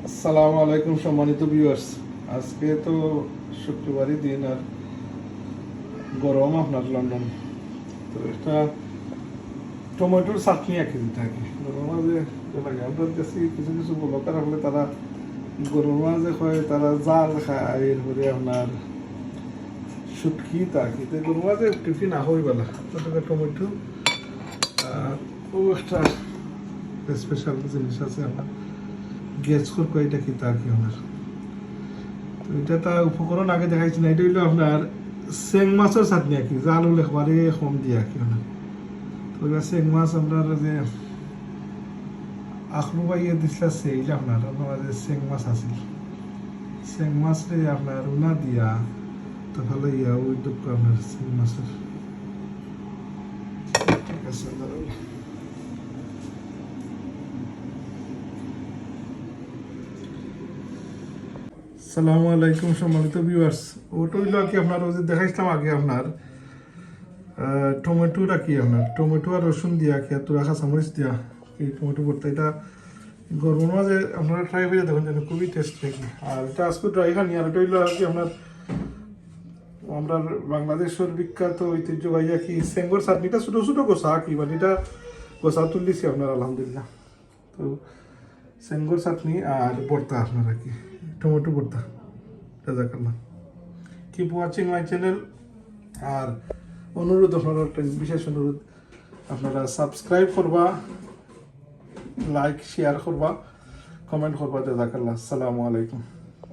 আসসালামু আলাইকুম সম্মানিত ভিউয়ার্স। আজকে তো শুক্রবারই দিন আর গরম আপনার লন্ডন। তো একটা টমেটোর চাটনি আঁকি দিতে আগে গরম মাঝে লাগে আপনার কাছে কিছু কিছু ব্লকার হলে তারা গরম মাঝে হয় তারা জাল খায় এরপরে আপনার শুটকি তাকি তো গরম মাঝে টিফিন আহই বেলা টমেটো আর ও একটা স্পেশাল জিনিস আছে আমার গ্যাস করবো এটা কি তা কি আমার। তো এটা তা উপকরণ আগে দেখাইছি না, এটা হইলো আপনার চেং মাছের চাটনি আর কি, জাল হলে একবারে কম দিয়ে আর কি আপনার। তো এবার চেং মাছ আপনার যে আখলু বাইয়ে দিছিলা সেইটা আপনার যে চেং মাছ আছিল, চেং মাছ রে আপনার উনা দিয়া তো ভালো ইয়া ওই দুঃখ আপনার চেং মাছের। ঠিক আছে আসসালামু আলাইকুম সম্মানিত ভিউয়ার্স। ওটা হইলো আর কি আপনার ওই যে দেখাইছিলাম আগে আপনার টমেটোটা কি আপনার টমেটো আর রসুন দিয়া কি আর তোরা কাঁচামরিচ দিয়া এই টমেটো ভর্তা, এটা গরমের মাঝে আপনারা ট্রাই করে দেখুন যেন খুবই টেস্ট নাকি। আর এটা আজকে ড্রাই খানি আর এটা হইলো আর কি আপনার আমরা বাংলাদেশের বিখ্যাত ঐতিহ্যবাহী আর কি সেঙ্গর চাটনিটা ছোটো ছোটো গোসা কি মানে এটা গোসা তুললিছি আপনার আলহামদুলিল্লাহ। তো সেঙ্গর চাটনি আর ভর্তা আপনার আর কি টমেটো ভর্তা। জাজাকাল্লাহ। Keep watching my channel. আর অনুরোধ আপনারা একটা বিশেষ অনুরোধ, আপনারা সাবস্ক্রাইব করবা, লাইক শেয়ার করবা, কমেন্ট করবা। জাজাকাল্লাহ। আসসালামু আলাইকুম।